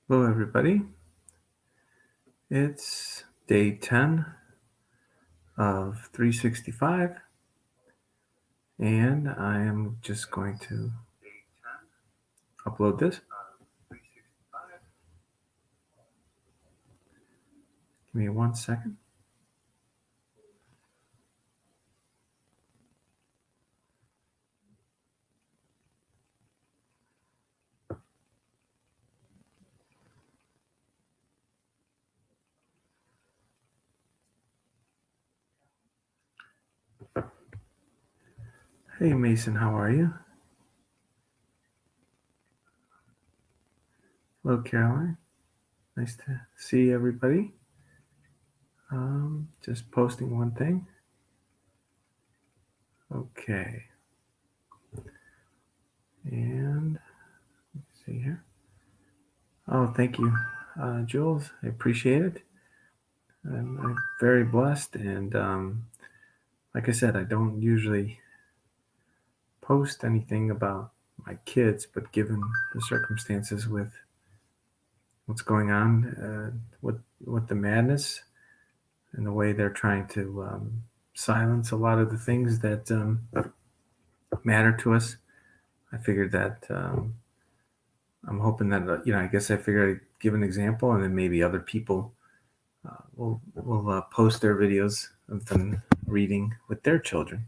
Hello, everybody. It's day 10 of 365, and I am just going to upload this. Give me 1 second. Hey, Mason, how are you? Hello, Caroline. Nice to see everybody. Just posting one thing. Okay. And let's see here. Oh, thank you, Jules. I appreciate it. I'm very blessed, and like I said, I don't usually post anything about my kids, but given the circumstances with what's going on, with the madness and the way they're trying to silence a lot of the things that matter to us, I figured that I'm hoping that I guess I figured I'd give an example, and then maybe other people will post their videos of them reading with their children,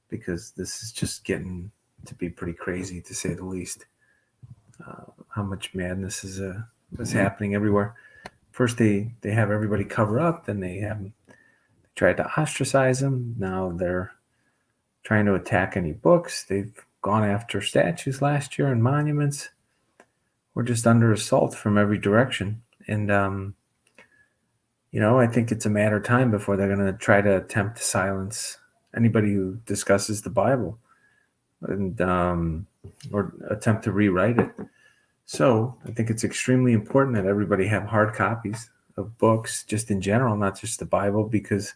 because this is just getting to be pretty crazy, to say the least. How much madness is happening everywhere. First, they have everybody cover up, then they tried to ostracize them. Now they're trying to attack any books. They've gone after statues last year and monuments. We're just under assault from every direction, and I think it's a matter of time before they're going to try to attempt to silence anybody who discusses the Bible, and or attempt to rewrite it. So I think it's extremely important that everybody have hard copies of books, just in general, not just the Bible, because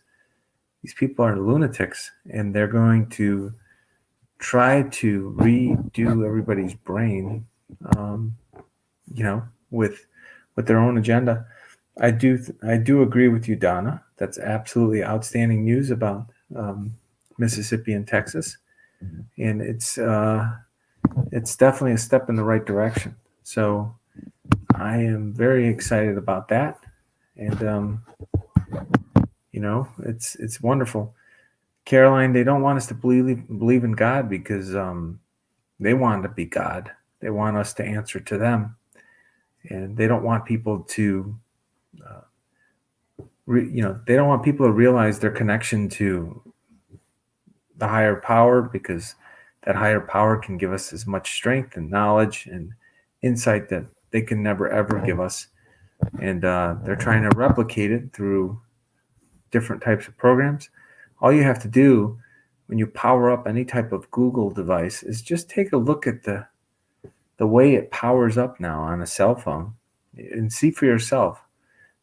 these people are lunatics, and they're going to try to redo everybody's brain, with their own agenda. I do agree with you, Donna. That's absolutely outstanding news about Mississippi and Texas, and it's definitely a step in the right direction. So I am very excited about that, and it's wonderful. Caroline, they don't want us to believe in God because they want to be God. They want us to answer to them, and they don't want people to, they don't want people to realize their connection to the higher power, because that higher power can give us as much strength and knowledge and insight that they can never ever give us, and they're trying to replicate it through different types of programs. All you have to do when you power up any type of Google device is just take a look at the way it powers up now on a cell phone, and see for yourself,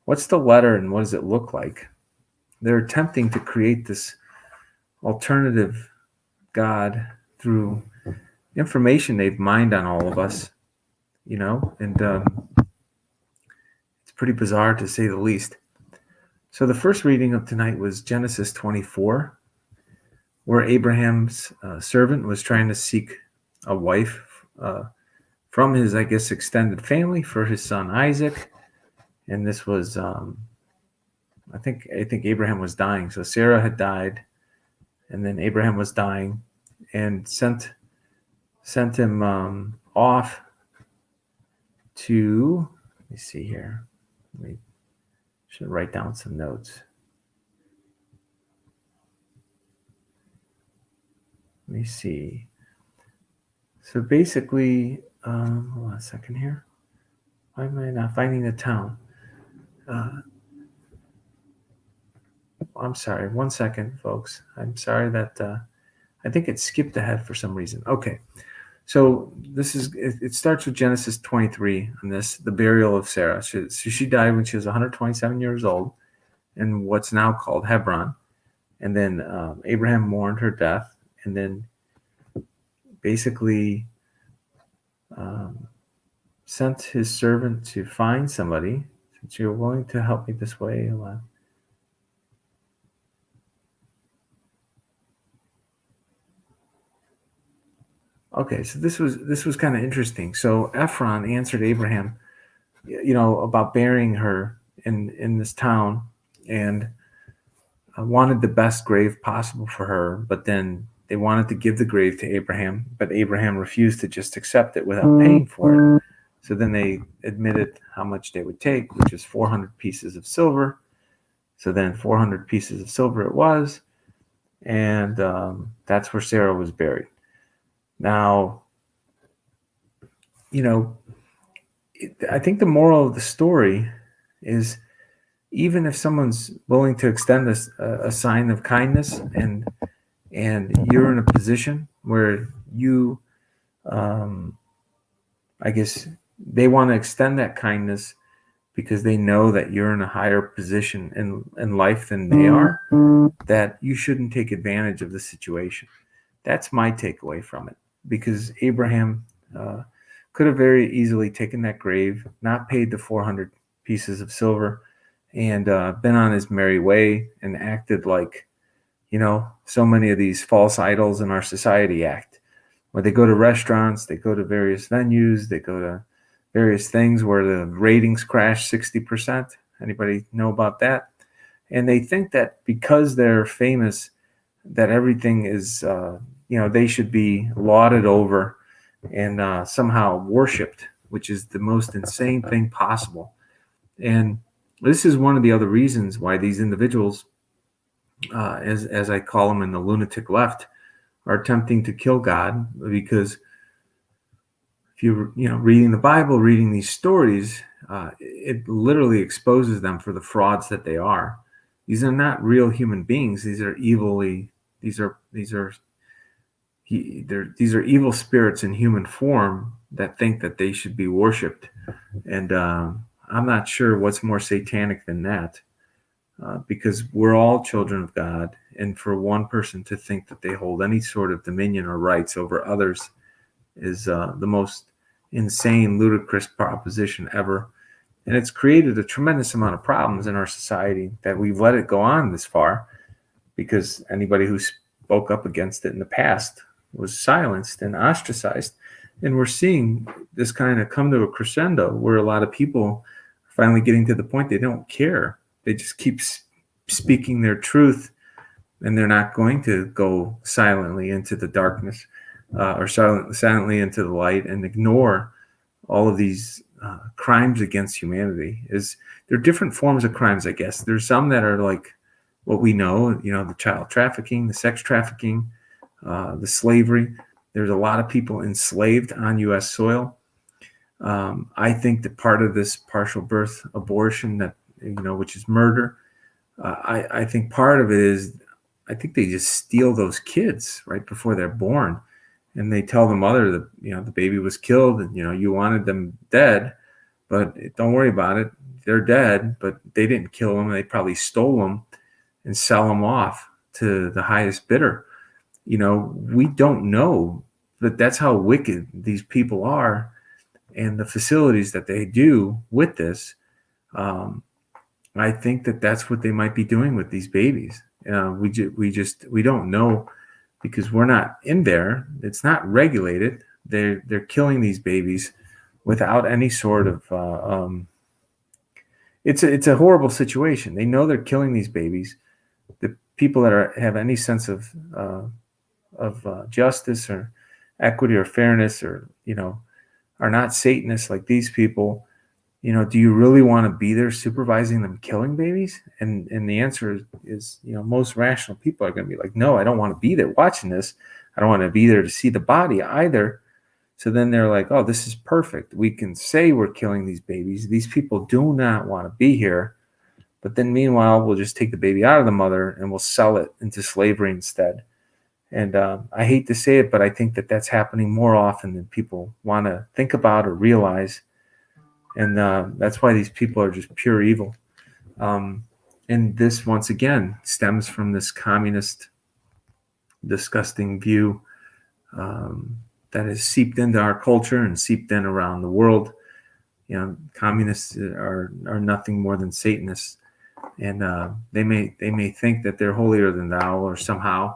what's the letter and what does it look like. They're attempting to create this alternative God through information they've mined on all of us, and it's pretty bizarre, to say the least. So the first reading of tonight was Genesis 24, where Abraham's servant was trying to seek a wife from his, I guess, extended family for his son Isaac. And this was, I think Abraham was dying. So Sarah had died, and then Abraham was dying, and sent him off to, let me see here. Should write down some notes. Let me see. So basically, hold on a second here. Why am I not finding the town? I'm sorry. 1 second, folks. I'm sorry that I think it skipped ahead for some reason. Okay. So it starts with Genesis 23 on this, the burial of Sarah. She died when she was 127 years old in what's now called Hebron. And then Abraham mourned her death. And then basically sent his servant to find somebody. Since you're willing to help me this way, okay, so this was kind of interesting. So Ephron answered Abraham, about burying her in this town, and wanted the best grave possible for her. But then they wanted to give the grave to Abraham, but Abraham refused to just accept it without paying for it. So then they admitted how much they would take, which is 400 pieces of silver. So then 400 pieces of silver it was, and that's where Sarah was buried. Now, I think the moral of the story is, even if someone's willing to extend a sign of kindness, and you're in a position where you, I guess, they want to extend that kindness because they know that you're in a higher position in life than they are, that you shouldn't take advantage of the situation. That's my takeaway from it, because Abraham could have very easily taken that grave, not paid the 400 pieces of silver, and been on his merry way and acted like, so many of these false idols in our society act, where they go to restaurants, they go to various venues, they go to various things where the ratings crash 60%. Anybody know about that? And they think that because they're famous, that everything is, they should be lauded over and somehow worshipped, which is the most insane thing possible. And this is one of the other reasons why these individuals, as I call them in the lunatic left, are attempting to kill God. Because if you're reading the Bible, reading these stories, it literally exposes them for the frauds that they are. These are not real human beings. These are these are evil spirits in human form that think that they should be worshipped. And I'm not sure what's more satanic than that, because we're all children of God. And for one person to think that they hold any sort of dominion or rights over others is the most insane, ludicrous proposition ever. And it's created a tremendous amount of problems in our society that we've let it go on this far, because anybody who spoke up against it in the past was silenced and ostracized. And we're seeing this kind of come to a crescendo where a lot of people are finally getting to the point they don't care. They just keep speaking their truth, and they're not going to go silently into the darkness, or silently into the light, and ignore all of these crimes against humanity. There are different forms of crimes, I guess. There's some that are like what we know, the child trafficking, the sex trafficking, the slavery. There's a lot of people enslaved on U.S. soil. I think that part of this partial birth abortion, that which is murder, I think part of it is, I think they just steal those kids right before they're born, and they tell the mother that the baby was killed, and you wanted them dead, but don't worry about it, they're dead. But they didn't kill them; they probably stole them and sell them off to the highest bidder. We don't know, but that's how wicked these people are, and the facilities that they do with this. I think that that's what they might be doing with these babies. We don't know, because we're not in there. It's not regulated. They're killing these babies without any sort of. It's a horrible situation. They know they're killing these babies. The people that have any sense of justice or equity or fairness, or are not Satanists like these people. Do you really want to be there supervising them killing babies? And the answer is, most rational people are going to be like, no, I don't want to be there watching this. I don't want to be there to see the body either. So then they're like, oh, this is perfect. We can say we're killing these babies. These people do not want to be here. But then meanwhile, we'll just take the baby out of the mother and we'll sell it into slavery instead. And I hate to say it, but I think that that's happening more often than people want to think about or realize. And that's why these people are just pure evil. And this, once again, stems from this communist, disgusting view that has seeped into our culture and seeped in around the world. communists are nothing more than Satanists, and they may think that they're holier than thou or somehow,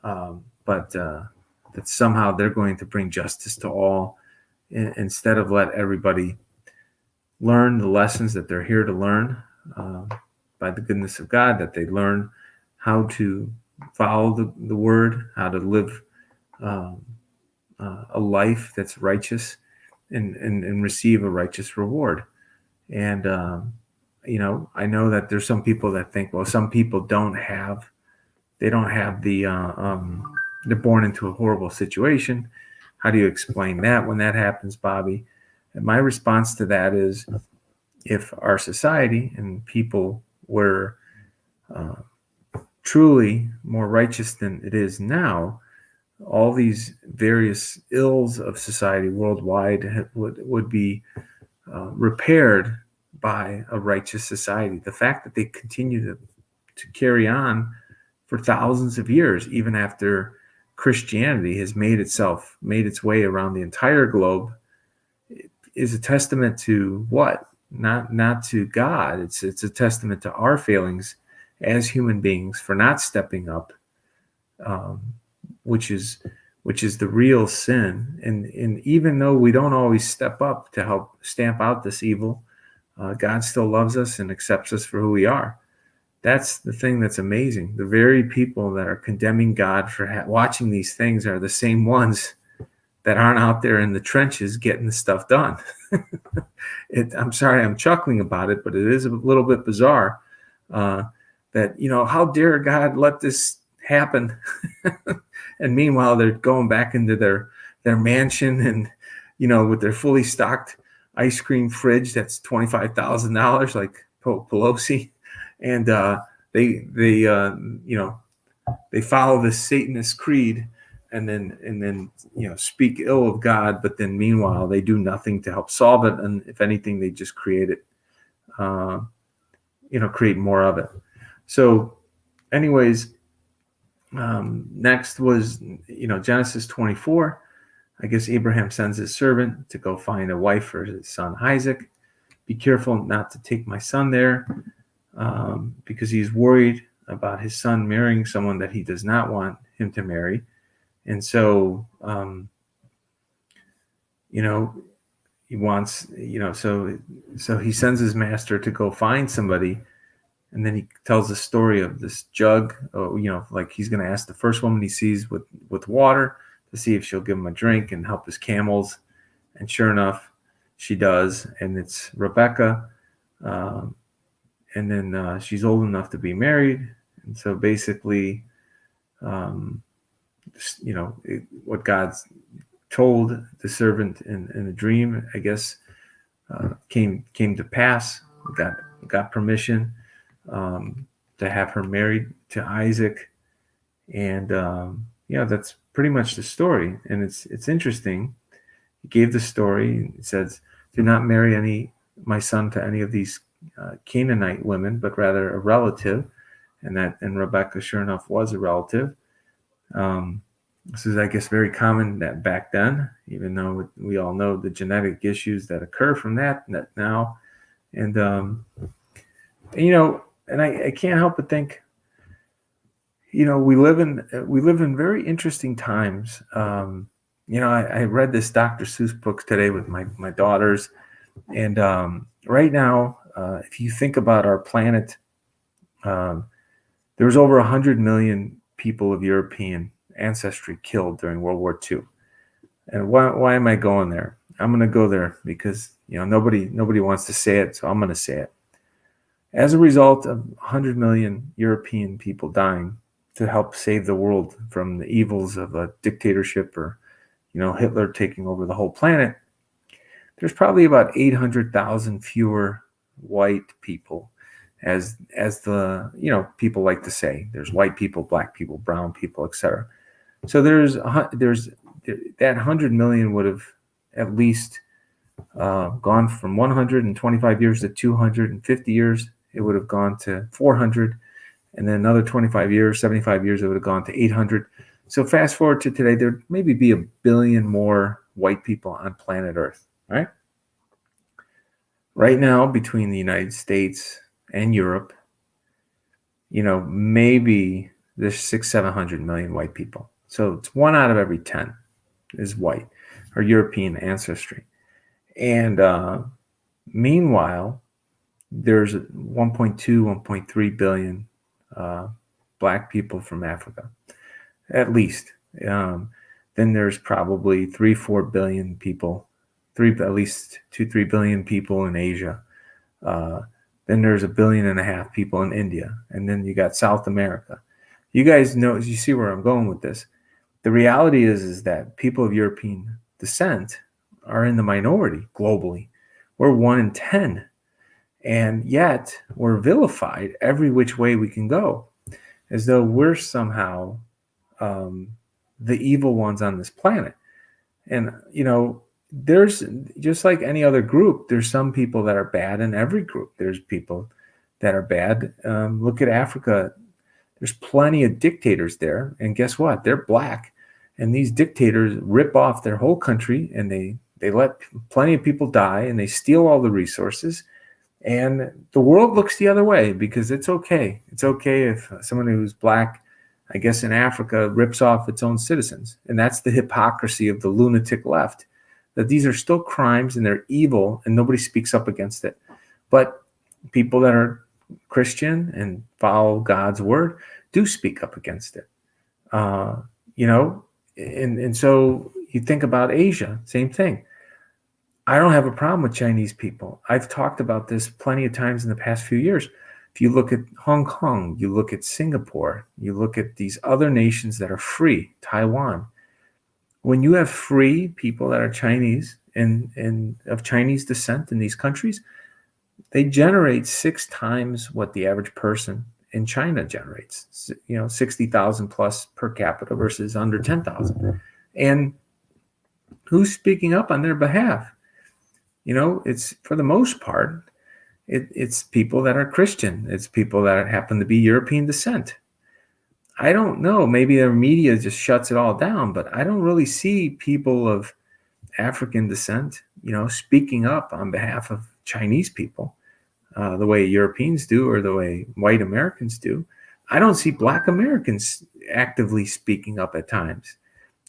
but that somehow they're going to bring justice to all, instead of let everybody learn the lessons that they're here to learn, by the goodness of God, that they learn how to follow the word, how to live a life that's righteous, and receive a righteous reward. And I know that there's some people that think, well, some people don't have they're born into a horrible situation. How do you explain that when that happens, Bobby? And my response to that is, if our society and people were truly more righteous than it is now, all these various ills of society worldwide would be repaired by a righteous society. The fact that they continue to carry on for thousands of years, even after Christianity has made its way around the entire globe, is a testament to what? Not to God. It's a testament to our failings as human beings for not stepping up, which is the real sin. And even though we don't always step up to help stamp out this evil, God still loves us and accepts us for who we are. That's the thing that's amazing. The very people that are condemning God for watching these things are the same ones that aren't out there in the trenches getting the stuff done. I'm sorry, I'm chuckling about it, but it is a little bit bizarre that, how dare God let this happen? And meanwhile, they're going back into their mansion and, with their fully stocked ice cream fridge that's $25,000, like Pelosi. And they follow this Satanist creed, and then speak ill of God, but then meanwhile they do nothing to help solve it, and if anything, they just create more of it. So, anyways, next was Genesis 24. I guess Abraham sends his servant to go find a wife for his son Isaac. Be careful not to take my son there, because he's worried about his son marrying someone that he does not want him to marry. And so, he wants, so he sends his master to go find somebody. And then he tells the story of this jug, like he's going to ask the first woman he sees with water to see if she'll give him a drink and help his camels. And sure enough, she does. And it's Rebecca. And then she's old enough to be married. And so basically, what God's told the servant in a dream, I guess, came to pass. Got permission to have her married to Isaac, and that's pretty much the story. And it's interesting. He gave the story. It says, "Do not marry my son to any of these Canaanite women, but rather a relative." And Rebecca, sure enough, was a relative. This is, I guess, very common that back then, even though we all know the genetic issues that occur from that now. And I can't help but think, we live in very interesting times. I read this Dr. Seuss book today with my daughters, and right now, if you think about our planet, there was over 100 million people of European ancestry killed during World War II. And why am I going there? I'm going to go there because nobody wants to say it, so I'm going to say it. As a result of 100 million European people dying to help save the world from the evils of a dictatorship or Hitler taking over the whole planet, there's probably about 800,000 fewer white people, as the people like to say. There's white people, black people, brown people, etc. So there's that 100 million would have at least gone from 125 years to 250 years. It would have gone to 400, and then another 25 years, 75 years, it would have gone to 800. So fast forward to today, there'd maybe be 1 billion more white people on planet Earth, right? Right now, between the United States and Europe, maybe there's 700 million white people. So it's 1 out of every 10 is white or European ancestry. And meanwhile, there's 1.2, 1.3 billion black people from Africa, at least. Then there's probably 4 billion people, at least 3 billion people in Asia. Then there's 1.5 billion people in India, and then you got South America. You guys know, you see where I'm going with this. The reality is that people of European descent are in the minority globally. We're 1 in 10, and yet we're vilified every which way we can go, as though we're somehow the evil ones on this planet. And there's, just like any other group, there's some people that are bad in every group. There's people that are bad. Look at Africa. There's plenty of dictators there, and guess what? They're black, and these dictators rip off their whole country, and they let plenty of people die, and they steal all the resources, and the world looks the other way because it's okay. It's okay if someone who's black, I guess in Africa, rips off its own citizens. And that's the hypocrisy of the lunatic left, that these are still crimes and they're evil and nobody speaks up against it. But people that are Christian and follow God's word do speak up against it. And so you think about Asia, same thing. I don't have a problem with Chinese people. I've talked about this plenty of times in the past few years. If you look at Hong Kong, you look at Singapore, you look at these other nations that are free, Taiwan. When you have free people that are Chinese and of Chinese descent in these countries, they generate 6 times what the average person in China generates. 60,000 plus per capita versus under 10,000. And who's speaking up on their behalf? It's, for the most part, it's people that are Christian. It's people that happen to be European descent. I don't know. Maybe their media just shuts it all down, but I don't really see people of African descent, speaking up on behalf of Chinese people the way Europeans do or the way white Americans do. I don't see black Americans actively speaking up at times.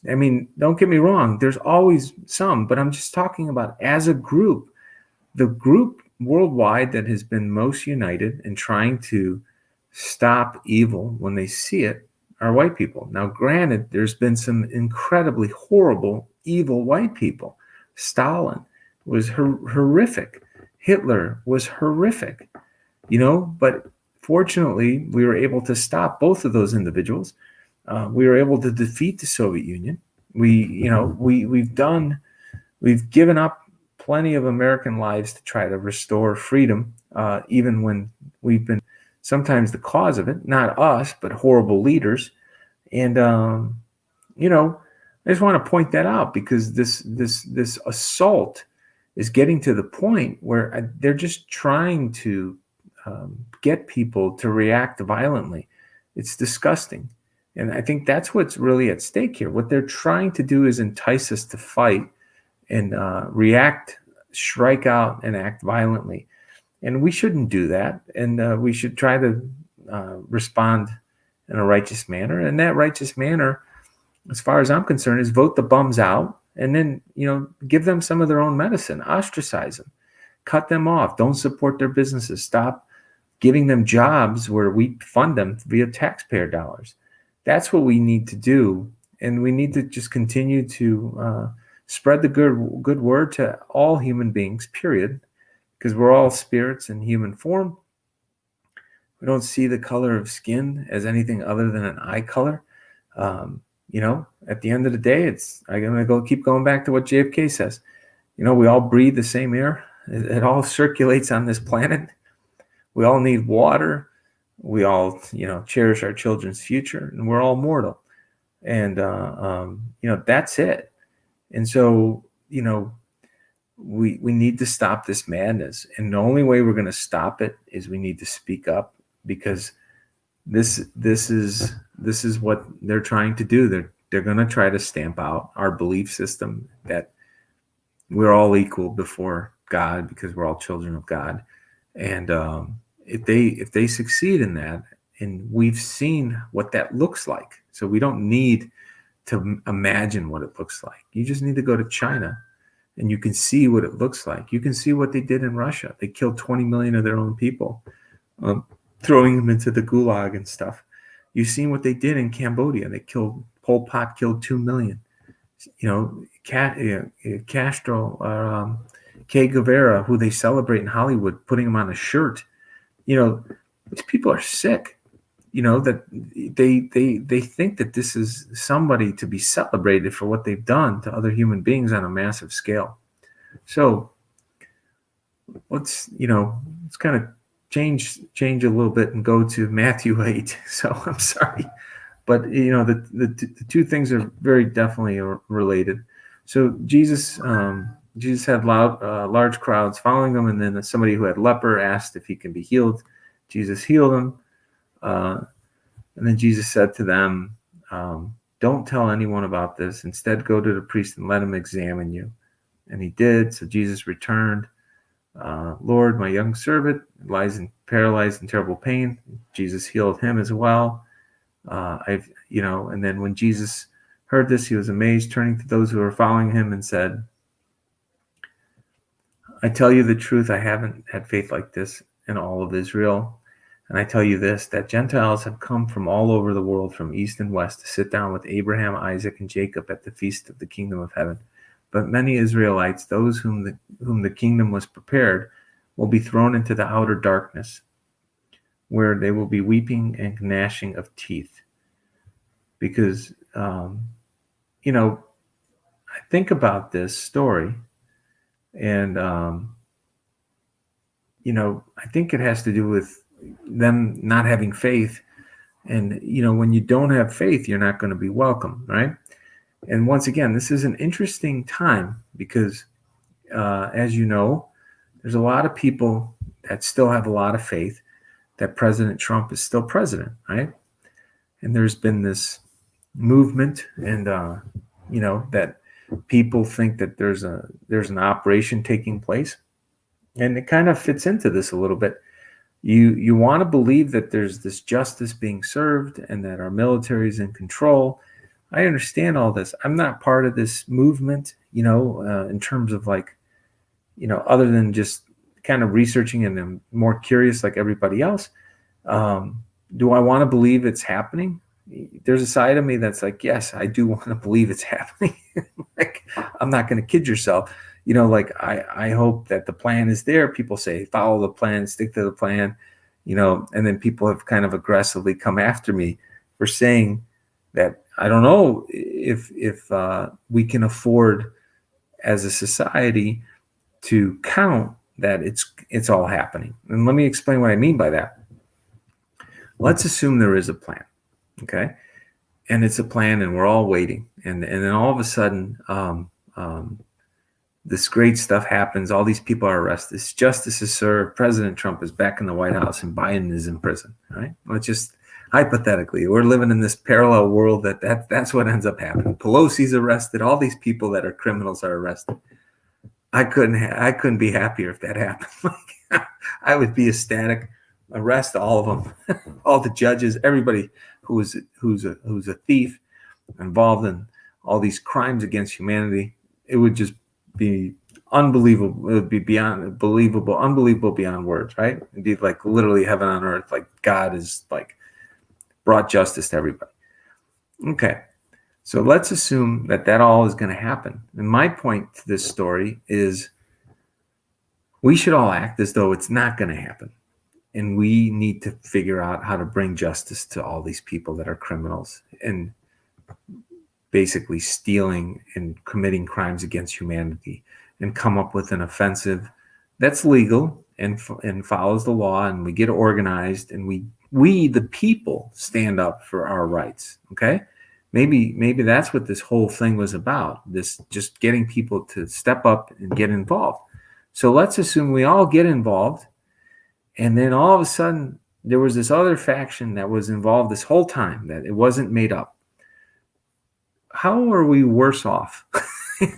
I mean, don't get me wrong. There's always some, but I'm just talking about as a group, the group worldwide that has been most united in trying to stop evil when they see it are white people. Now, granted, there's been some incredibly horrible, evil white people. Stalin was horrific. Hitler was horrific, but fortunately, we were able to stop both of those individuals. We were able to defeat the Soviet Union. We've given up plenty of American lives to try to restore freedom, even when we've been sometimes the cause of it, not us, but horrible leaders. And, I just want to point that out because this assault is getting to the point where they're just trying to get people to react violently. It's disgusting. And I think that's what's really at stake here. What they're trying to do is entice us to fight and react, strike out, and act violently. And we shouldn't do that. And we should try to respond in a righteous manner. And that righteous manner, as far as I'm concerned, is vote the bums out and then, give them some of their own medicine, ostracize them, cut them off, don't support their businesses, stop giving them jobs where we fund them via taxpayer dollars. That's what we need to do. And we need to just continue to spread the good word to all human beings, period, because we're all spirits in human form. We don't see the color of skin as anything other than an eye color. At the end of the day, I'm going to keep going back to what JFK says. We all breathe the same air. It all circulates on this planet. We all need water. We all, cherish our children's future, and we're all mortal. And, that's it. And so, we need to stop this madness. And the only way we're going to stop it is we need to speak up, because this is what they're trying to do. They're going to try to stamp out our belief system that we're all equal before God because we're all children of God. And if they succeed in that, and we've seen what that looks like, so we don't need to imagine what it looks like. You just need to go to China and you can see what it looks like. You can see what they did in Russia. They killed 20 million of their own people, throwing them into the gulag and stuff. You've seen what they did in Cambodia. They killed, Pol Pot killed 2 million. Castro, Che Guevara, who they celebrate in Hollywood, putting him on a shirt. These people are sick. That they think that this is somebody to be celebrated for what they've done to other human beings on a massive scale. So let's kind of change a little bit and go to Matthew 8. So I'm sorry, but the two things are very definitely related. So Jesus had large crowds following him, and then somebody who had leper asked if he can be healed. Jesus healed him. And then Jesus said to them, don't tell anyone about this. Instead, go to the priest and let him examine you. And he did. So Jesus returned. Lord, my young servant lies paralyzed in terrible pain. Jesus healed him as well. And then when Jesus heard this, he was amazed, turning to those who were following him and said, I tell you the truth, I haven't had faith like this in all of Israel. And I tell you this, that Gentiles have come from all over the world, from east and west, to sit down with Abraham, Isaac, and Jacob at the feast of the kingdom of heaven. But many Israelites, those whom the kingdom was prepared, will be thrown into the outer darkness, where they will be weeping and gnashing of teeth. Because, I think about this story, and, I think it has to do with them not having faith. And when you don't have faith, you're not going to be welcome, right? And once again, this is an interesting time because as you know, there's a lot of people that still have a lot of faith that President Trump is still president, right? And there's been this movement, and that people think that there's an operation taking place, and it kind of fits into this a little bit. You want to believe that there's this justice being served and that our military is in control. I understand all this. I'm not part of this movement, in terms of other than just kind of researching and I'm more curious like everybody else. Do I want to believe it's happening? There's a side of me that's like, yes, I do want to believe it's happening. I'm not going to kid yourself. I hope that the plan is there. People say, follow the plan, stick to the plan, and then people have kind of aggressively come after me for saying that I don't know if we can afford as a society to count that it's all happening. And let me explain what I mean by that. Let's assume there is a plan, okay? And it's a plan and we're all waiting. And then all of a sudden, this great stuff happens. All these people are arrested. Justice is served. President Trump is back in the White House and Biden is in prison. Right? Let's just hypothetically, we're living in this parallel world that's what ends up happening. Pelosi's arrested. All these people that are criminals are arrested. I couldn't be happier if that happened. I would be ecstatic. Arrest all of them, all the judges, everybody who's a thief involved in all these crimes against humanity. It would just be unbelievable. It would be beyond believable, unbelievable beyond words, right? It'd be like literally heaven on earth. Like God is brought justice to everybody. Okay. So let's assume that all is going to happen. And my point to this story is we should all act as though it's not going to happen. And we need to figure out how to bring justice to all these people that are criminals and basically stealing and committing crimes against humanity, and come up with an offensive that's legal and follows the law, and we get organized, and we the people stand up for our rights. Okay, maybe that's what this whole thing was about, this just getting people to step up and get involved. So let's assume we all get involved, and then all of a sudden there was this other faction that was involved this whole time, that it wasn't made up. How are we worse off?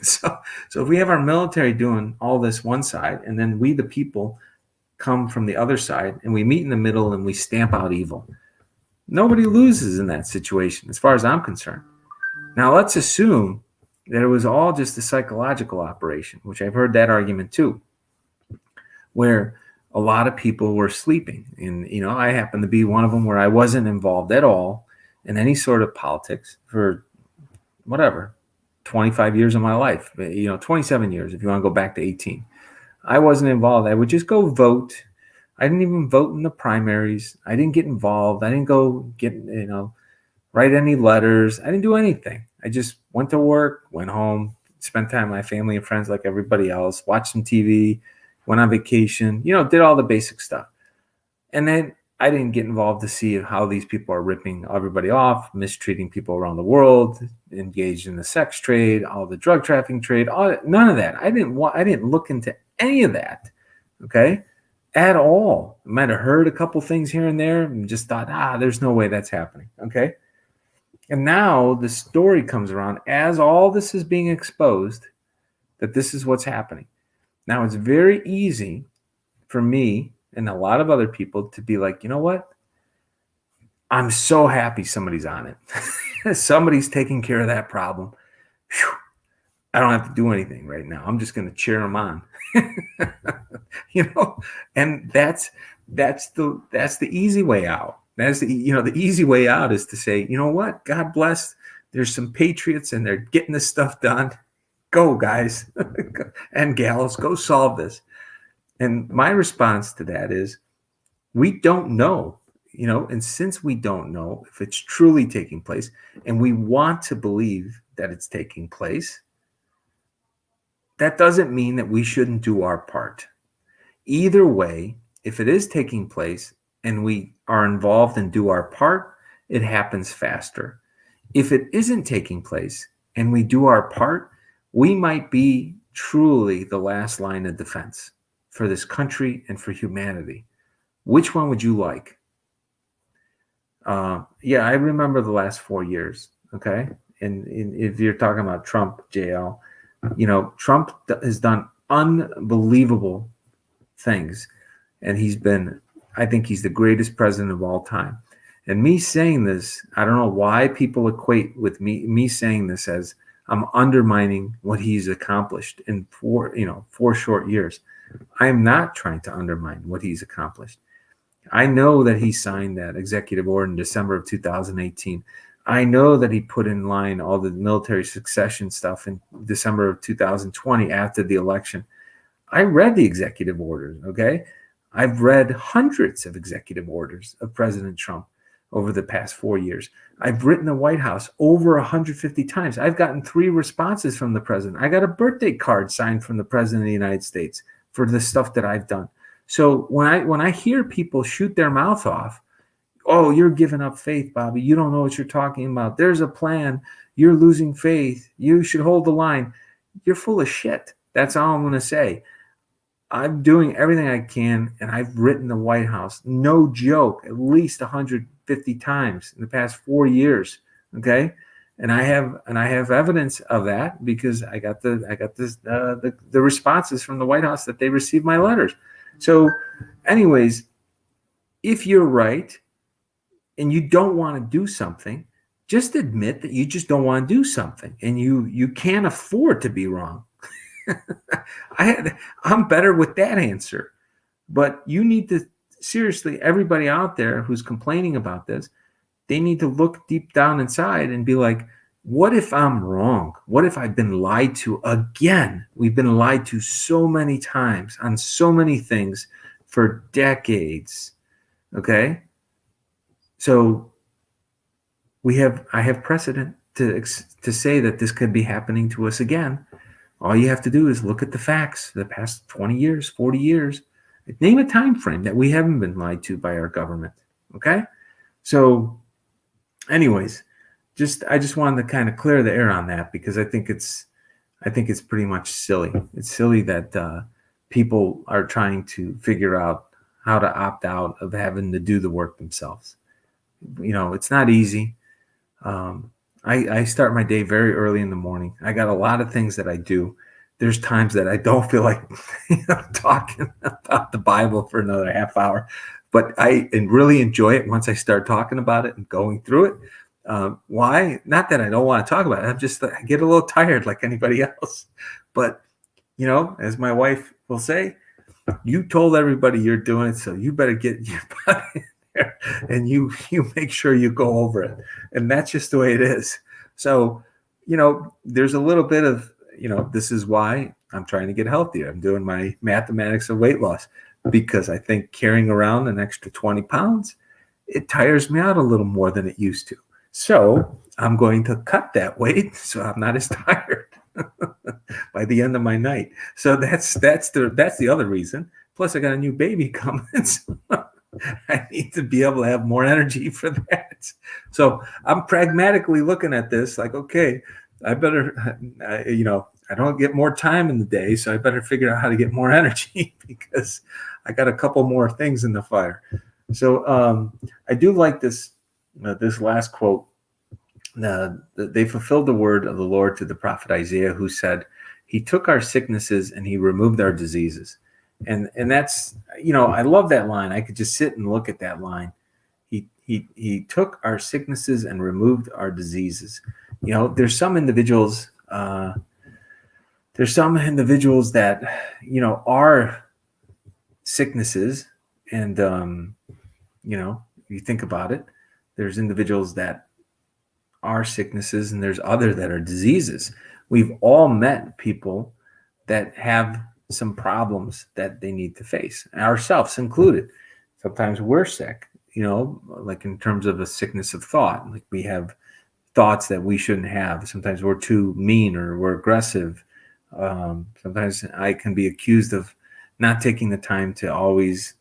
So if we have our military doing all this one side, and then we, the people, come from the other side, and we meet in the middle and we stamp out evil, nobody loses in that situation, as far as I'm concerned. Now, let's assume that it was all just a psychological operation, which I've heard that argument too, where a lot of people were sleeping. And, I happen to be one of them, where I wasn't involved at all in any sort of politics for whatever, 25 years of my life, 27 years, if you want to go back to 18. I wasn't involved. I would just go vote. I didn't even vote in the primaries. I didn't get involved. I didn't go write any letters. I didn't do anything. I just went to work, went home, spent time with my family and friends like everybody else, watched some TV, went on vacation, did all the basic stuff. And then I didn't get involved to see how these people are ripping everybody off, mistreating people around the world, engaged in the sex trade, all the drug trafficking trade, none of that. I didn't look into any of that, okay, at all. I might have heard a couple things here and there and just thought, there's no way that's happening, okay? And now the story comes around as all this is being exposed, that this is what's happening. Now, it's very easy for me and a lot of other people to be like, you know what? I'm so happy somebody's on it. Somebody's taking care of that problem. Whew. I don't have to do anything right now. I'm just going to cheer them on. And that's the easy way out. That's the easy way out is to say, you know what? God bless. There's some patriots and they're getting this stuff done. Go, guys and gals, go solve this. And my response to that is, we don't know, and since we don't know if it's truly taking place, and we want to believe that it's taking place, that doesn't mean that we shouldn't do our part. Either way, if it is taking place and we are involved and do our part, it happens faster. If it isn't taking place and we do our part, we might be truly the last line of defense for this country and for humanity. Which one would you like? I remember the last 4 years, okay? And if you're talking about Trump, JL, Trump has done unbelievable things. And I think he's the greatest president of all time. And me saying this, I don't know why people equate with me saying this as I'm undermining what he's accomplished in 4 short years. I am not trying to undermine what he's accomplished. I know that he signed that executive order in December of 2018. I know that he put in line all the military succession stuff in December of 2020 after the election. I read the executive orders, okay? I've read hundreds of executive orders of President Trump over the past 4 years. I've written the White House over 150 times. I've gotten 3 responses from the president. I got a birthday card signed from the president of the United States for the stuff that I've done. So when I hear people shoot their mouth off, oh, you're giving up faith, Bobby. You don't know what you're talking about. There's a plan. You're losing faith. You should hold the line. You're full of shit. That's all I'm going to say. I'm doing everything I can, and I've written the White House, no joke, at least 150 times in the past 4 years. Okay, and I have evidence of that because I got the responses from the White House that they received my letters. So, anyways, if you're right and you don't want to do something, just admit that you just don't want to do something, and you can't afford to be wrong. I'm better with that answer. But you need to, seriously, everybody out there who's complaining about this, they need to look deep down inside and be like, what if I'm wrong? What if I've been lied to again? We've been lied to so many times on so many things for decades. Okay? So I have precedent to say that this could be happening to us again. All you have to do is look at the facts, the past 20 years, 40 years. Name a time frame that we haven't been lied to by our government. Okay? So anyways, I just wanted to kind of clear the air on that because I think it's pretty much silly. It's silly that people are trying to figure out how to opt out of having to do the work themselves. It's not easy. I start my day very early in the morning. I got a lot of things that I do. There's times that I don't feel like talking about the Bible for another half hour, but really enjoy it once I start talking about it and going through it. Why? Not that I don't want to talk about it. I get a little tired like anybody else. But as my wife will say, you told everybody you're doing it, so you better get your butt in there and you make sure you go over it. And that's just the way it is. So, there's a little bit of, this is why I'm trying to get healthier. I'm doing my mathematics of weight loss because I think carrying around an extra 20 pounds, it tires me out a little more than it used to. So I'm going to cut that weight so I'm not as tired by the end of my night. So that's the other reason. Plus, I got a new baby coming, so I need to be able to have more energy for that. So I'm pragmatically looking at this, like, okay, I better, I don't get more time in the day, so I better figure out how to get more energy because I got a couple more things in the fire. So I do like this last quote. They fulfilled the word of the Lord to the prophet Isaiah, who said, "He took our sicknesses and he removed our diseases." And that's, I love that line. I could just sit and look at that line. He took our sicknesses and removed our diseases. There's some individuals. There's some individuals that are sicknesses, and you think about it. There's individuals that are sicknesses and there's other that are diseases. We've all met people that have some problems that they need to face, ourselves included. Sometimes we're sick, like in terms of a sickness of thought, like we have thoughts that we shouldn't have. Sometimes we're too mean or we're aggressive. Sometimes I can be accused of not taking the time to always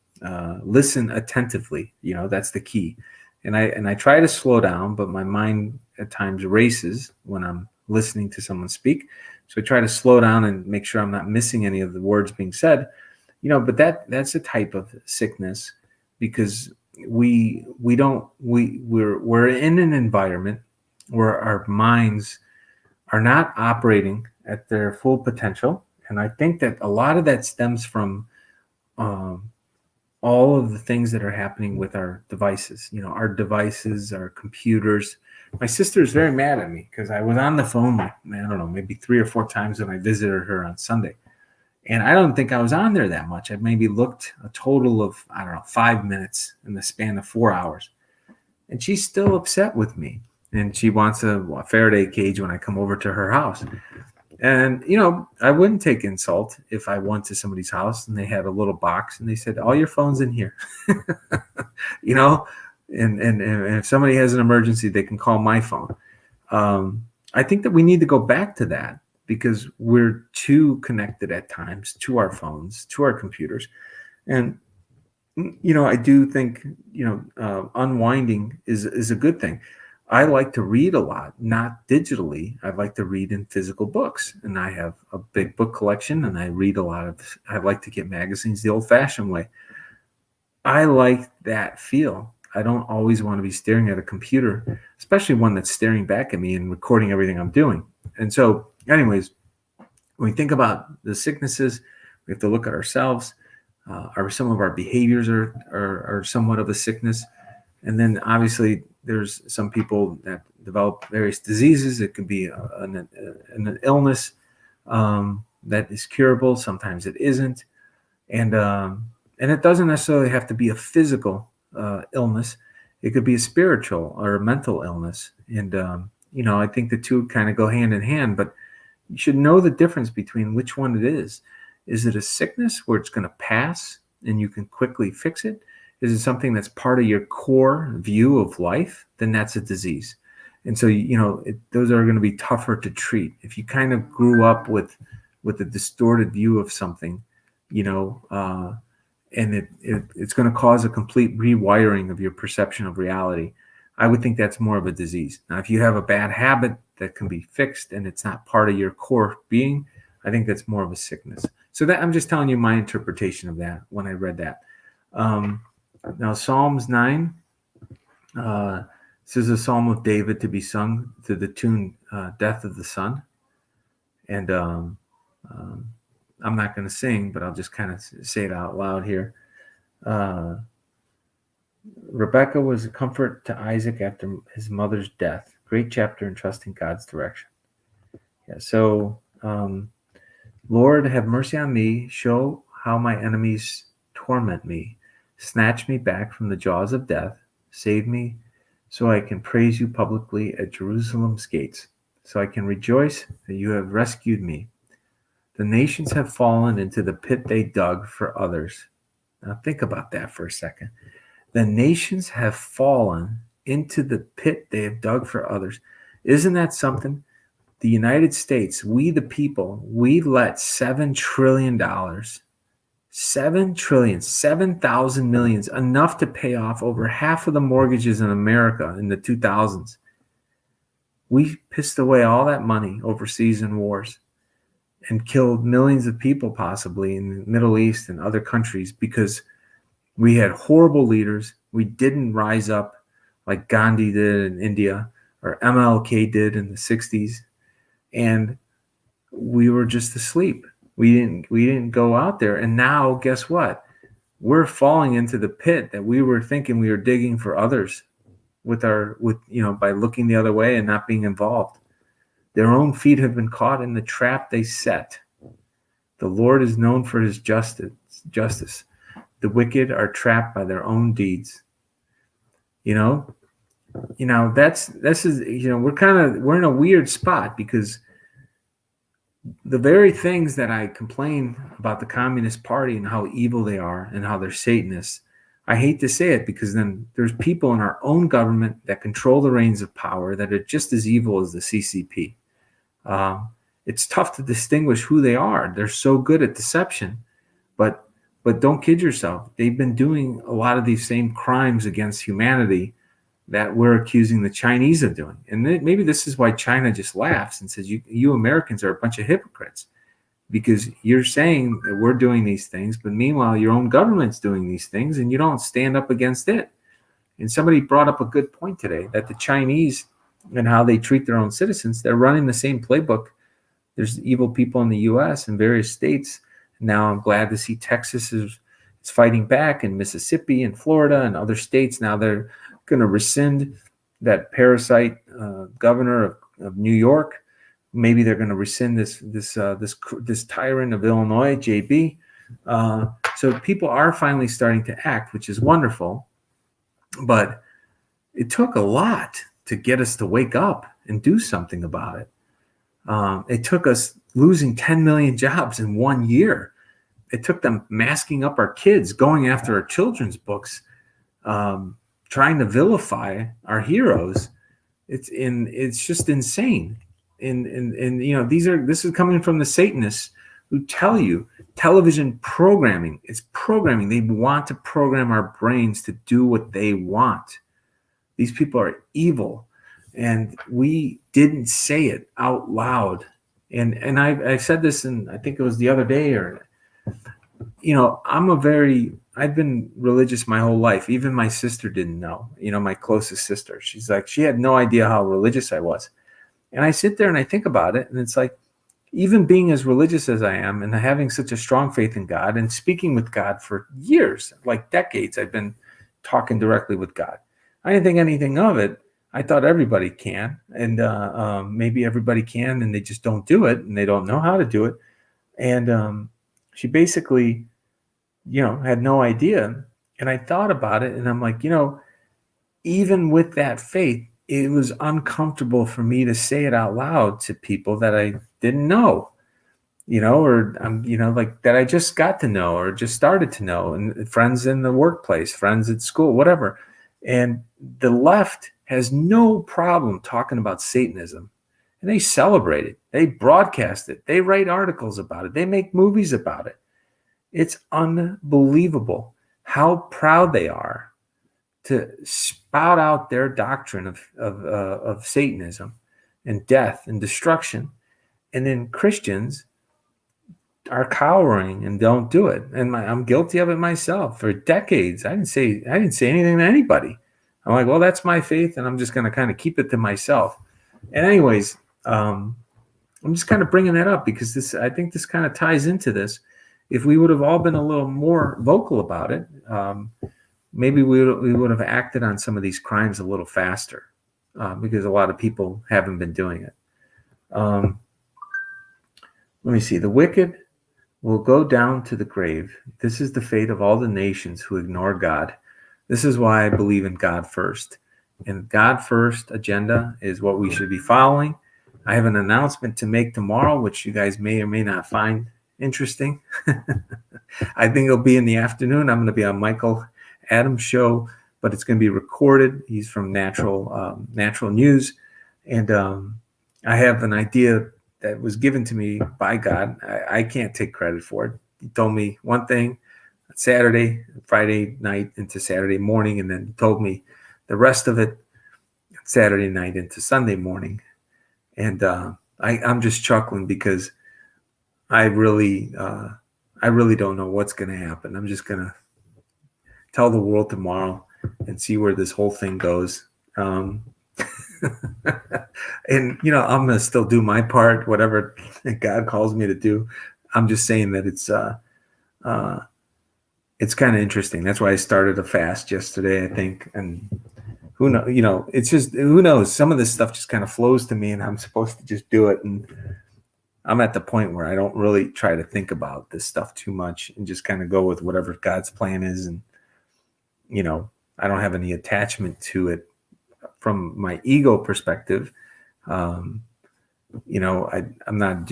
listen attentively. That's the key. And I try to slow down, but my mind at times races when I'm listening to someone speak. So I try to slow down and make sure I'm not missing any of the words being said. But that's a type of sickness because we're in an environment where our minds are not operating at their full potential. And I think that a lot of that stems from all of the things that are happening with our devices, our devices, our computers. My sister is very mad at me because I was on the phone, like, I don't know, maybe 3 or 4 times when I visited her on Sunday. And I don't think I was on there that much. I maybe looked a total of, 5 minutes in the span of 4 hours. And she's still upset with me. And she wants a Faraday cage when I come over to her house. And, I wouldn't take insult if I went to somebody's house and they had a little box and they said, all your phone's in here, and if somebody has an emergency, they can call my phone. I think that we need to go back to that because we're too connected at times to our phones, to our computers. And, I do think, unwinding is a good thing. I like to read a lot, not digitally. I like to read in physical books, and I have a big book collection, and I read I like to get magazines the old-fashioned way. I like that feel. I don't always want to be staring at a computer, especially one that's staring back at me and recording everything I'm doing. And so, anyways, when we think about the sicknesses, we have to look at ourselves. Some of our behaviors are somewhat of a sickness. And then obviously there's some people that develop various diseases. It could be an illness that is curable. Sometimes it isn't. And it doesn't necessarily have to be a physical illness. It could be a spiritual or a mental illness. And, I think the two kind of go hand in hand, but you should know the difference between which one it is. Is it a sickness where it's going to pass and you can quickly fix it? Is it something that's part of your core view of life? Then that's a disease. And so, those are going to be tougher to treat. If you kind of grew up with a distorted view of something, and it's going to cause a complete rewiring of your perception of reality, I would think that's more of a disease. Now, if you have a bad habit that can be fixed and it's not part of your core being, I think that's more of a sickness. So that I'm just telling you my interpretation of that when I read that. Now, Psalms 9 This is a psalm of David to be sung to the tune Death of the Son. And I'm not going to sing, but I'll just kind of say it out loud here. Rebecca was a comfort to Isaac after his mother's death. Great chapter in trusting God's direction. Yeah, so, Lord, have mercy on me. Show how my enemies torment me. Snatch me back from the jaws of death. Save me so I can praise you publicly at Jerusalem's gates, so I can rejoice that you have rescued me. The nations have fallen into the pit they dug for others. Now think about that for a second. The nations have fallen into the pit they have dug for others. Isn't that something? The United States, we the people, we let $7 trillion, 7 trillion, 7,000 millions, enough to pay off over half of the mortgages in America in the 2000s. We pissed away all that money overseas in wars and killed millions of people possibly in the Middle East and other countries because we had horrible leaders. We didn't rise up like Gandhi did in India or MLK did in the 60s. And we were just asleep. We didn't go out there. And now, guess what? We're falling into the pit that we were thinking we were digging for others by looking the other way and not being involved. Their own feet have been caught in the trap they set. The Lord is known for his justice. The wicked are trapped by their own deeds. We're in a weird spot because the very things that I complain about the Communist Party and how evil they are and how they're Satanists, I hate to say it because then there's people in our own government that control the reins of power that are just as evil as the CCP. It's tough to distinguish who they are. They're so good at deception, but don't kid yourself. They've been doing a lot of these same crimes against humanity that we're accusing the Chinese of doing. And maybe this is why China just laughs and says, you Americans are a bunch of hypocrites because you're saying that we're doing these things, but meanwhile, your own government's doing these things and you don't stand up against it. And somebody brought up a good point today that the Chinese and how they treat their own citizens, they're running the same playbook. There's evil people in the U.S. and various states. Now I'm glad to see Texas is fighting back, and Mississippi and Florida and other states. Now they're going to rescind that parasite governor of New York. Maybe they're going to rescind this tyrant of Illinois, JB. So people are finally starting to act, which is wonderful. But it took a lot to get us to wake up and do something about it. It took us losing 10 million jobs in 1 year. It took them masking up our kids, going after our children's books, trying to vilify our heroes. It's just insane. And this is coming from the Satanists who tell you television programming. It's programming. They want to program our brains to do what they want. These people are evil, and we didn't say it out loud. And I said this, and I think it was the other day, I've been religious my whole life. Even my sister didn't know, my closest sister. She's like, she had no idea how religious I was. And I sit there and I think about it, and it's like, even being as religious as I am and having such a strong faith in God and speaking with God for years, like decades, I've been talking directly with God. I didn't think anything of it. I thought everybody can, and maybe everybody can, and they just don't do it, and they don't know how to do it. And she basically, had no idea. And I thought about it, and I'm like, even with that faith, it was uncomfortable for me to say it out loud to people that I didn't know, or like that I just got to know or just started to know, and friends in the workplace, friends at school, whatever. And the left has no problem talking about Satanism, and they celebrate it. They broadcast it. They write articles about it. They make movies about it. It's unbelievable how proud they are to spout out their doctrine of Satanism and death and destruction. And then Christians are cowering and don't do it. And I'm guilty of it myself. For decades, I didn't say anything to anybody. I'm like, well, that's my faith, and I'm just going to kind of keep it to myself. And anyways, I'm just kind of bringing that up because I think this kind of ties into this. If we would have all been a little more vocal about it, maybe we would have acted on some of these crimes a little faster, because a lot of people haven't been doing it. Let me see. The wicked will go down to the grave. This is the fate of all the nations who ignore God. This is why I believe in God first. And God first agenda is what we should be following. I have an announcement to make tomorrow, which you guys may or may not find interesting. I think it'll be in the afternoon. I'm going to be on Michael Adams' show, but it's going to be recorded. He's from Natural News. And I have an idea that was given to me by God. I can't take credit for it. He told me one thing Saturday, Friday night into Saturday morning, and then he told me the rest of it Saturday night into Sunday morning. And I'm just chuckling because I really don't know what's going to happen. I'm just going to tell the world tomorrow and see where this whole thing goes. And, I'm going to still do my part, whatever God calls me to do. I'm just saying that it's kind of interesting. That's why I started a fast yesterday, I think. And who knows, it's just, who knows? Some of this stuff just kind of flows to me and I'm supposed to just do it. And I'm at the point where I don't really try to think about this stuff too much and just kind of go with whatever God's plan is. And, I don't have any attachment to it from my ego perspective. I'm not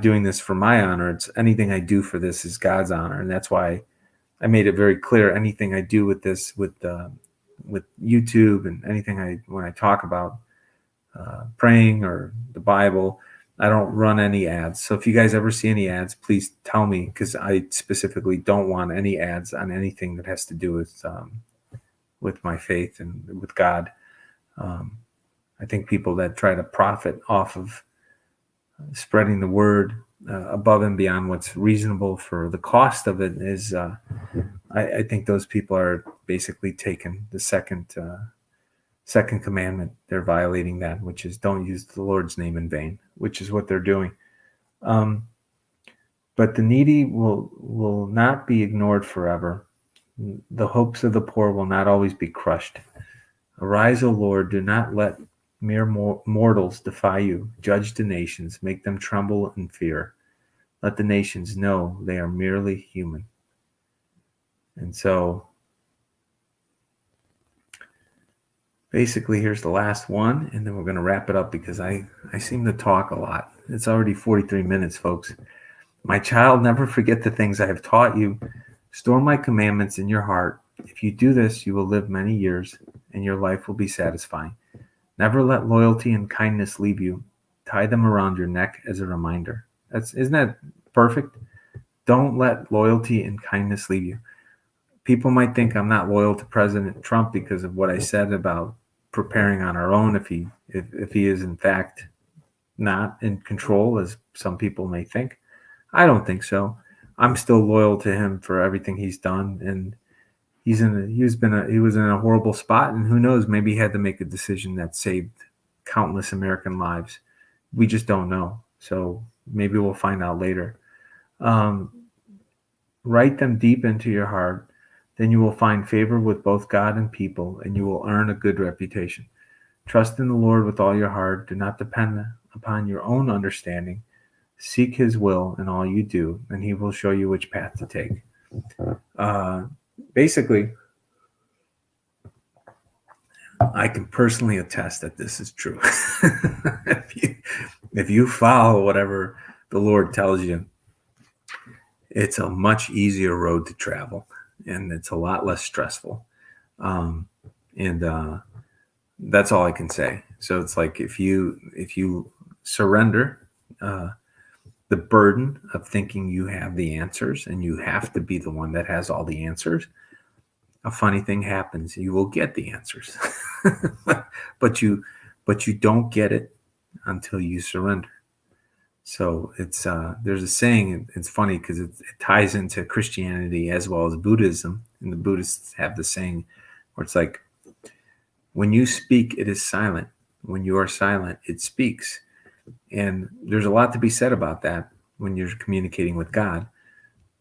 doing this for my honor. It's anything I do for this is God's honor. And that's why I made it very clear. Anything I do with this, with YouTube and anything when I talk about praying or the Bible, I don't run any ads. So if you guys ever see any ads, please tell me, because I specifically don't want any ads on anything that has to do with my faith and with God. I think people that try to profit off of spreading the word above and beyond what's reasonable for the cost of it is, I think those people are basically taking the second commandment. They're violating that, which is don't use the Lord's name in vain, which is what they're doing. But the needy will not be ignored forever. The hopes of the poor will not always be crushed. Arise, O Lord, do not let mere mortals defy you. Judge the nations, make them tremble in fear. Let the nations know they are merely human. And so basically, here's the last one, and then we're going to wrap it up because I seem to talk a lot. It's already 43 minutes, folks. My child, never forget the things I have taught you. Store my commandments in your heart. If you do this, you will live many years, and your life will be satisfying. Never let loyalty and kindness leave you. Tie them around your neck as a reminder. Isn't that perfect? Don't let loyalty and kindness leave you. People might think I'm not loyal to President Trump because of what I said about preparing on our own if he is in fact not in control, as some people may think. I don't think so. I'm still loyal to him for everything he's done, and he was in a horrible spot, and who knows, maybe he had to make a decision that saved countless American lives. We just don't know. So maybe we'll find out later. Write them deep into your heart. Then you will find favor with both God and people, and you will earn a good reputation. Trust in the Lord with all your heart. Do not depend upon your own understanding. Seek his will in all you do, and he will show you which path to take. Basically, I can personally attest that this is true. If you follow whatever the Lord tells you, it's a much easier road to travel, and it's a lot less stressful. And that's all I can say. So it's like if you surrender the burden of thinking you have the answers and you have to be the one that has all the answers, a funny thing happens. You will get the answers, but you don't get it until you surrender. So it's there's a saying. It's funny because it ties into Christianity as well as Buddhism, and the Buddhists have the saying where it's like, When you speak, it is silent. When you are silent, it speaks. And there's a lot to be said about that when you're communicating with God.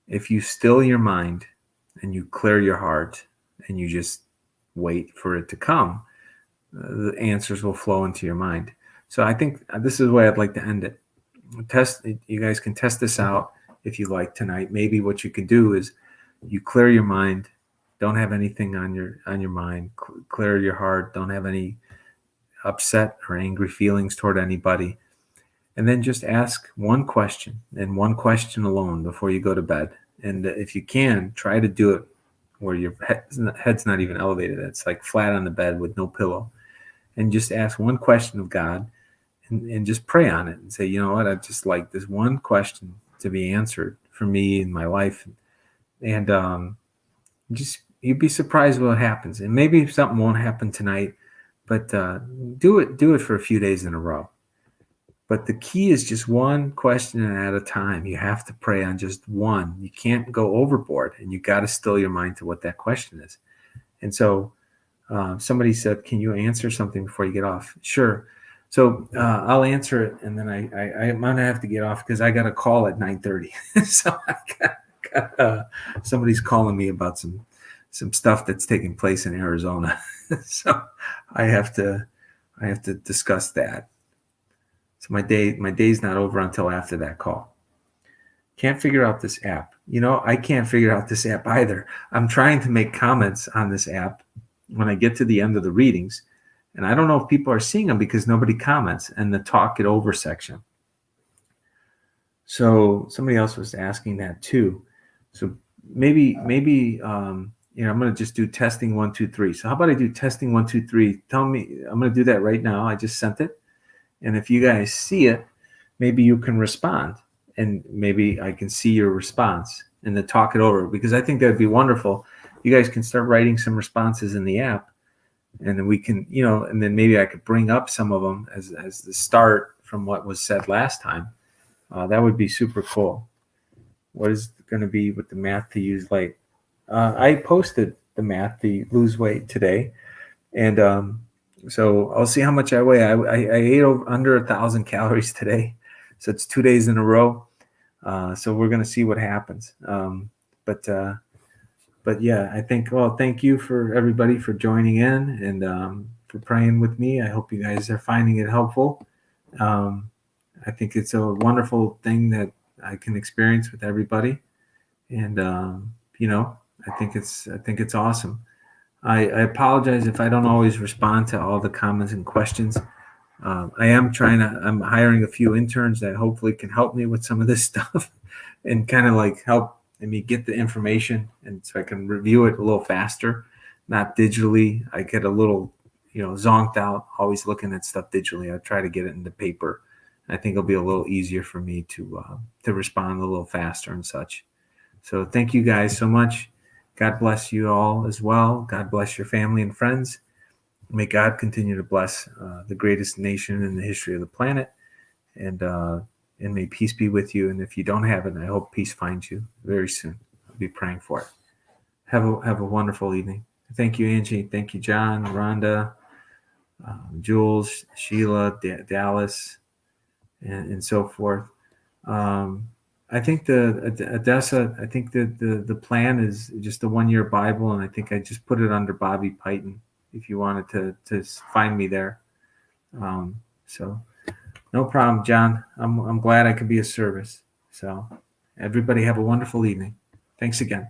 If you still your mind and you clear your heart and you just wait for it to come, the answers will flow into your mind. So I think this is the way I'd like to end it. You guys can test this out if you like tonight. Maybe what you can do is you clear your mind, don't have anything on your mind, clear your heart, don't have any upset or angry feelings toward anybody, and then just ask one question and one question alone before you go to bed. And if you can, try to do it where your head's not even elevated. It's like flat on the bed with no pillow, and just ask one question of God. And just pray on it and say, you know what, I'd just like this one question to be answered for me in my life. And just, you'd be surprised what happens. And maybe something won't happen tonight, but do it for a few days in a row. But the key is just one question at a time. You have to pray on just one. You can't go overboard, and you got to still your mind to what that question is. And so somebody said, can you answer something before you get off? Sure. So I'll answer it, and then I might have to get off because I got a call at 9:30. So I got somebody's calling me about some stuff that's taking place in Arizona. So I have to discuss that. So my day's not over until after that call. Can't figure out this app. I can't figure out this app either. I'm trying to make comments on this app when I get to the end of the readings. And I don't know if people are seeing them because nobody comments in the talk it over section. So somebody else was asking that too. So maybe I'm going to just do testing 1, 2, 3. So how about I do testing 1, 2, 3? Tell me, I'm going to do that right now. I just sent it. And if you guys see it, maybe you can respond, and maybe I can see your response and then talk it over, because I think that'd be wonderful. You guys can start writing some responses in the app. And then we can, and then maybe I could bring up some of them as the start from what was said last time. That would be super cool. What is going to be with the math to use late? I posted the math to lose weight today. And so I'll see how much I weigh. I ate under 1,000 calories today. So it's 2 days in a row. So we're going to see what happens. But yeah, I think, thank you for everybody for joining in and for praying with me. I hope you guys are finding it helpful. I think it's a wonderful thing that I can experience with everybody. And, I think it's awesome. I apologize if I don't always respond to all the comments and questions. I'm hiring a few interns that hopefully can help me with some of this stuff and kind of like help me get the information, and so I can review it a little faster, not digitally. I get a little, zonked out, always looking at stuff digitally. I try to get it into paper. I think it'll be a little easier for me to respond a little faster and such. So thank you guys so much. God bless you all as well. God bless your family and friends. May God continue to bless the greatest nation in the history of the planet. And may peace be with you. And if you don't have it, I hope peace finds you very soon. I'll be praying for it. Have a wonderful evening. Thank you, Angie. Thank you, John, Rhonda, Jules, Sheila, Dallas, and so forth. I think the Odessa, I think the plan is just a 1-year Bible, and I think I just put it under Bobby Piton if you wanted to find me there. So no problem, John. I'm glad I could be of service. So everybody have a wonderful evening. Thanks again.